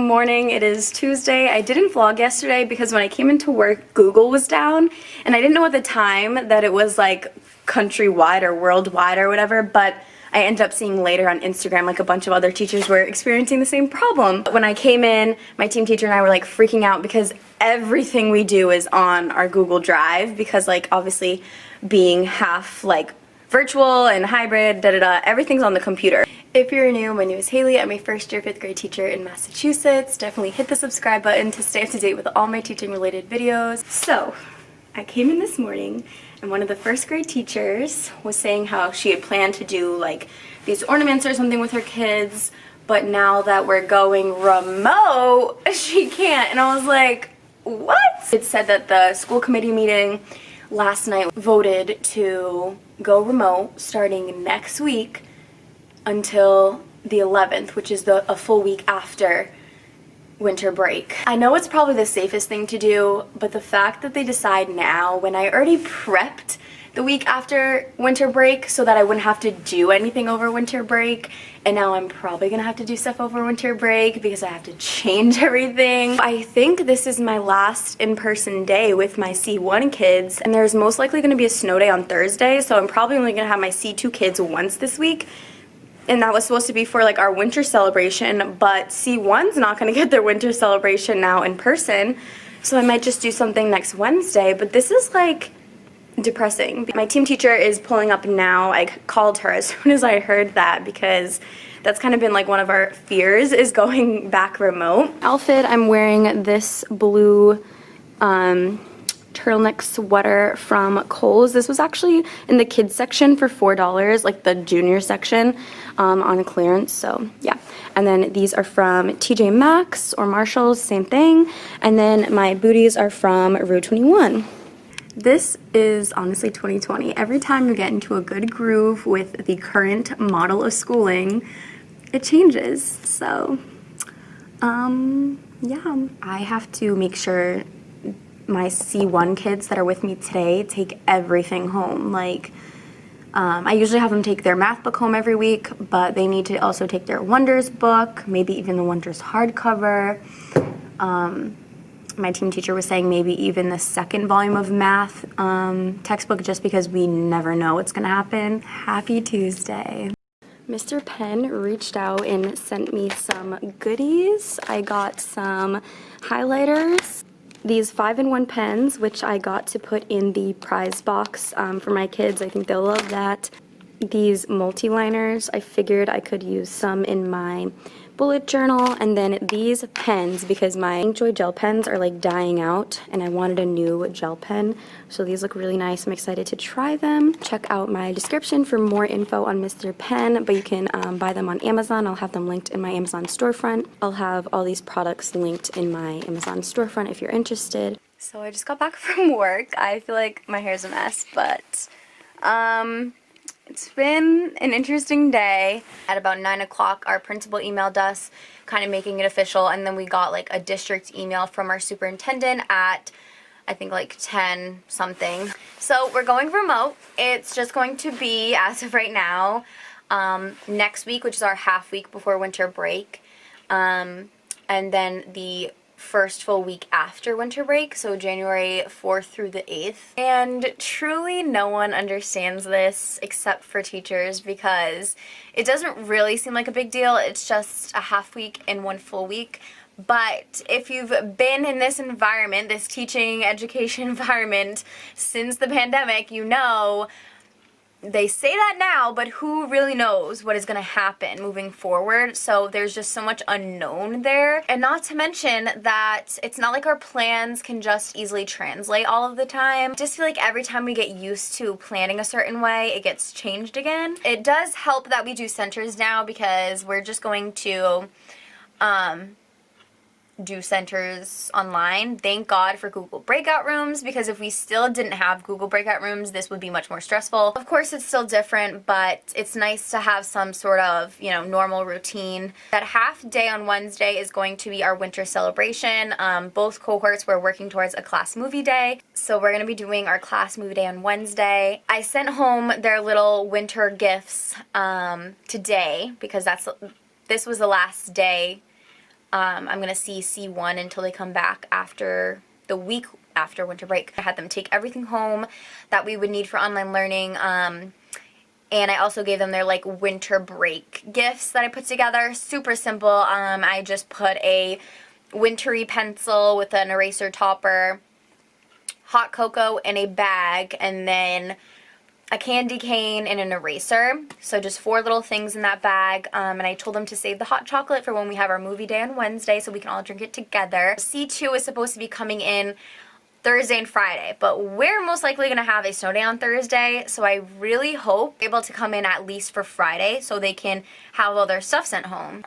morning. It is Tuesday. I didn't vlog yesterday because when I came into work, Google was down, and I didn't know at the time that it was like countrywide or worldwide or whatever, but I ended up seeing later on Instagram like a bunch of other teachers were experiencing the same problem. When I came in, my team teacher and I were like freaking out because everything we do is on our Google Drive because like obviously being half like virtual and hybrid, everything's on the computer. If you're new, my name is Hailey. I'm a first year 5th grade teacher in Massachusetts. Definitely hit the subscribe button to stay up to date with all my teaching related videos. So, I came in this morning and one of the first grade teachers was saying how she had planned to do like these ornaments or something with her kids, but now that we're going remote, she can't. And I was like, what? It said that the school committee meeting last night voted to go remote starting next week until the 11th, which is a full week after winter break. I know it's probably the safest thing to do, but the fact that they decide now when I already prepped the week after winter break so that I wouldn't have to do anything over winter break, and now I'm probably gonna have to do stuff over winter break because I have to change everything. I think this is my last in-person day with my C1 kids, and there's most likely gonna be a snow day on Thursday, so I'm probably only gonna have my C2 kids once this week. And that was supposed to be for like our winter celebration, but C1's not gonna get their winter celebration now in person, so I might just do something next Wednesday, but this is like depressing. My team teacher is pulling up now. I called her as soon as I heard that because that's kind of been like one of our fears is going back remote. Outfit, I'm wearing this blue turtleneck sweater from Kohl's. This was actually in the kids section for $4, like the junior section on clearance, so yeah. And then these are from TJ Maxx or Marshall's, same thing. And then my booties are from Rue 21. This is honestly 2020. Every time you get into a good groove with the current model of schooling, it changes. So, yeah. I have to make sure my C1 kids that are with me today take everything home. Like, I usually have them take their math book home every week, but they need to also take their Wonders book, maybe even the Wonders hardcover. My team teacher was saying maybe even the second volume of math textbook, just because we never know what's gonna happen. Happy Tuesday. Mr. Penn reached out and sent me some goodies. I got some highlighters, these 5-in-1 pens, which I got to put in the prize box for my kids. I think they'll love that. These multi-liners, I figured I could use some in my bullet journal, and then these pens because my Inkjoy gel pens are like dying out and I wanted a new gel pen, so these look really nice. I'm excited to try them. Check out my description for more info on Mr. Penn, but you can buy them on Amazon. I'll have them linked in my Amazon storefront. I'll have all these products linked in my Amazon storefront if you're interested. So I just got back from work. I feel like my hair's a mess, but it's been an interesting day. At about 9 o'clock, our principal emailed us, kind of making it official, and then we got like a district email from our superintendent at, I think like 10 something. So we're going remote. It's just going to be, as of right now, next week, which is our half week before winter break, and then the first full week after winter break, so January 4th through the 8th. And truly no one understands this except for teachers because it doesn't really seem like a big deal. It's just a half week and one full week. But if you've been in this environment, this teaching education environment since the pandemic, you know they say that now, but who really knows what is going to happen moving forward? So there's just so much unknown there. And not to mention that it's not like our plans can just easily translate all of the time. I just feel like every time we get used to planning a certain way, it gets changed again. It does help that we do centers now because we're just going to do centers online. Thank God for Google breakout rooms, because if we still didn't have Google breakout rooms, this would be much more stressful. Of course, it's still different, but it's nice to have some sort of, you know, normal routine. That half day on Wednesday is going to be our winter celebration. Both cohorts were working towards a class movie day, so we're going to be doing our class movie day on Wednesday. I sent home their little winter gifts today because this was the last day I'm gonna see C1 until they come back after the week after winter break. I had them take everything home that we would need for online learning, and I also gave them their like winter break gifts that I put together. Super simple. I just put a wintry pencil with an eraser topper, hot cocoa in a bag, and then a candy cane and an eraser. So just 4 little things in that bag. And I told them to save the hot chocolate for when we have our movie day on Wednesday so we can all drink it together. C2 is supposed to be coming in Thursday and Friday, but we're most likely going to have a snow day on Thursday, so I really hope they're able to come in at least for Friday so they can have all their stuff sent home.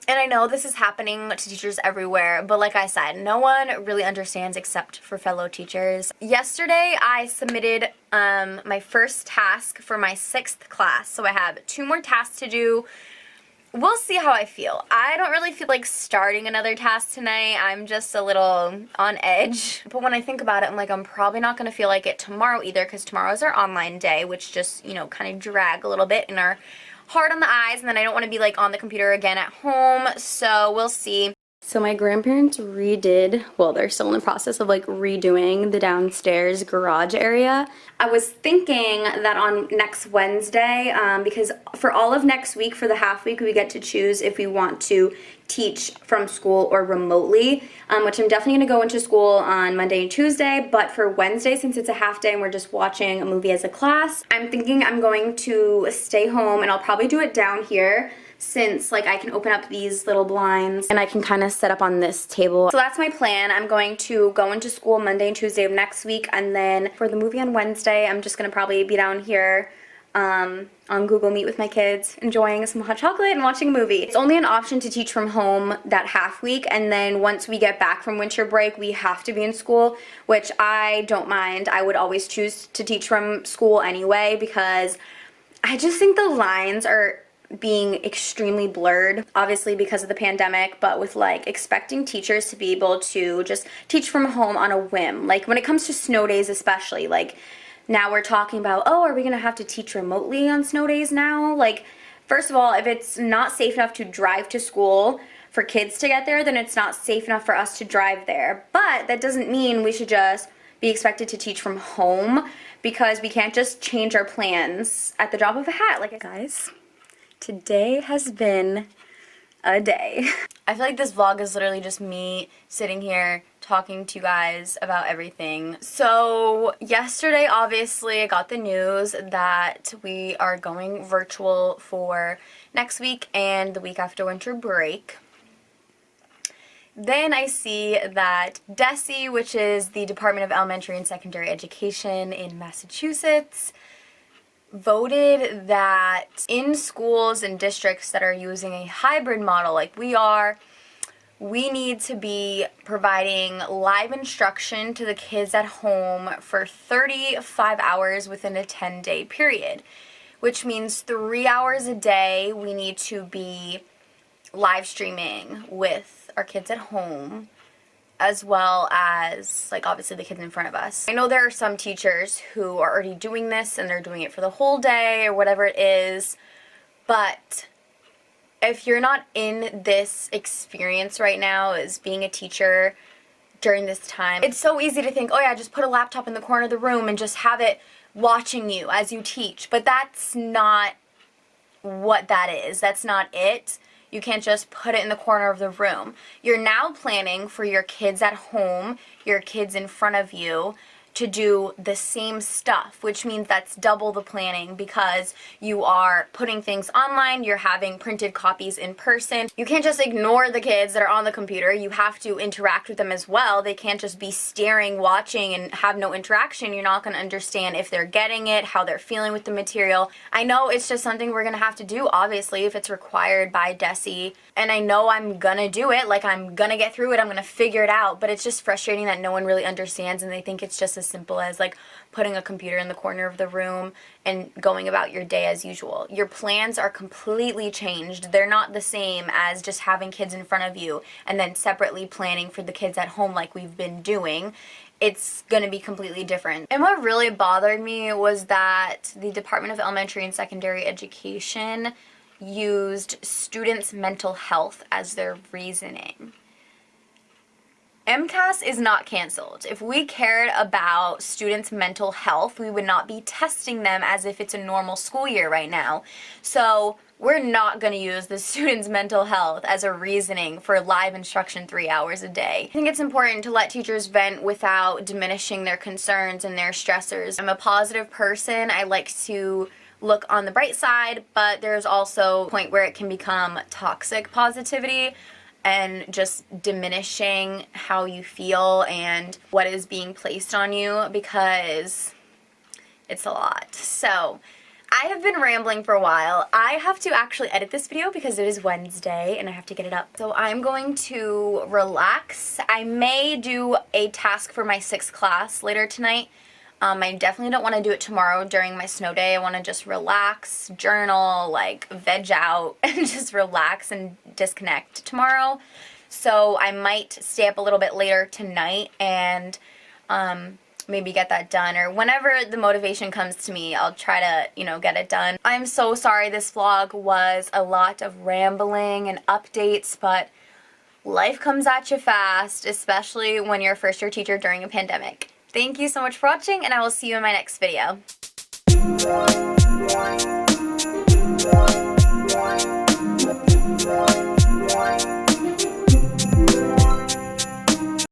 And I know this is happening to teachers everywhere, but like I said, no one really understands except for fellow teachers. Yesterday, I submitted my first task for my 6th class, so I have 2 more tasks to do. We'll see how I feel. I don't really feel like starting another task tonight. I'm just a little on edge. But when I think about it, I'm like, I'm probably not going to feel like it tomorrow either, because tomorrow's our online day, which just, you know, kind of drag a little bit and are hard on the eyes, and then I don't want to be like on the computer again at home, so we'll see. So my grandparents redid, well, they're still in the process of like redoing the downstairs garage area. I was thinking that on next Wednesday, because for all of next week, for the half week, we get to choose if we want to teach from school or remotely, which I'm definitely going to go into school on Monday and Tuesday, but for Wednesday, since it's a half day and we're just watching a movie as a class, I'm thinking I'm going to stay home, and I'll probably do it down here, since like I can open up these little blinds and I can kind of set up on this table. So that's my plan. I'm going to go into school Monday and Tuesday of next week, and then for the movie on Wednesday, I'm just going to probably be down here on Google Meet with my kids, enjoying some hot chocolate and watching a movie. It's only an option to teach from home that half week, and then once we get back from winter break, we have to be in school, which I don't mind. I would always choose to teach from school anyway, because I just think the lines are being extremely blurred, obviously because of the pandemic, but with like expecting teachers to be able to just teach from home on a whim. Like when it comes to snow days especially, like now we're talking about, oh, are we gonna have to teach remotely on snow days now? Like, first of all, if it's not safe enough to drive to school for kids to get there, then it's not safe enough for us to drive there. But that doesn't mean we should just be expected to teach from home, because we can't just change our plans at the drop of a hat. Like, guys, today has been a day. I feel like this vlog is literally just me sitting here talking to you guys about everything. So yesterday, obviously, I got the news that we are going virtual for next week and the week after winter break. Then I see that DESE, which is the Department of Elementary and Secondary Education in Massachusetts, voted that in schools and districts that are using a hybrid model like we are, we need to be providing live instruction to the kids at home for 35 hours within a 10-day period, which means 3 hours a day we need to be live streaming with our kids at home, as well as, like, obviously the kids in front of us. I know there are some teachers who are already doing this and they're doing it for the whole day or whatever it is, but if you're not in this experience right now as being a teacher during this time, it's so easy to think, oh yeah, just put a laptop in the corner of the room and just have it watching you as you teach. But that's not what that is. That's not it. You can't just put it in the corner of the room. You're now planning for your kids at home, your kids in front of you, to do the same stuff, which means that's double the planning, because you are putting things online, you're having printed copies in person. You can't just ignore the kids that are on the computer. You have to interact with them as well. They can't just be staring, watching, and have no interaction. You're not going to understand if they're getting it, how they're feeling with the material. I know it's just something we're going to have to do, obviously, if it's required by DESE, and I know I'm going to do it. Like, I'm going to get through it. I'm going to figure it out, but it's just frustrating that no one really understands, and they think it's just as simple as like putting a computer in the corner of the room and going about your day as usual. Your plans are completely changed. They're not the same as just having kids in front of you and then separately planning for the kids at home like we've been doing. It's going to be completely different. And what really bothered me was that the Department of Elementary and Secondary Education used students' mental health as their reasoning. MCAS is not canceled. If we cared about students' mental health, we would not be testing them as if it's a normal school year right now. So we're not going to use the students' mental health as a reasoning for live instruction 3 hours a day. I think it's important to let teachers vent without diminishing their concerns and their stressors. I'm a positive person. I like to look on the bright side, but there's also a point where it can become toxic positivity and just diminishing how you feel and what is being placed on you, because it's a lot. So I have been rambling for a while. I have to actually edit this video because it is Wednesday and I have to get it up. So I'm going to relax. I may do a task for my 6th class later tonight. I definitely don't want to do it tomorrow during my snow day. I want to just relax, journal, like veg out, and just relax and disconnect tomorrow. So I might stay up a little bit later tonight and maybe get that done, or whenever the motivation comes to me, I'll try to, get it done. I'm so sorry this vlog was a lot of rambling and updates, but life comes at you fast, especially when you're a first-year teacher during a pandemic. Thank you so much for watching, and I will see you in my next video.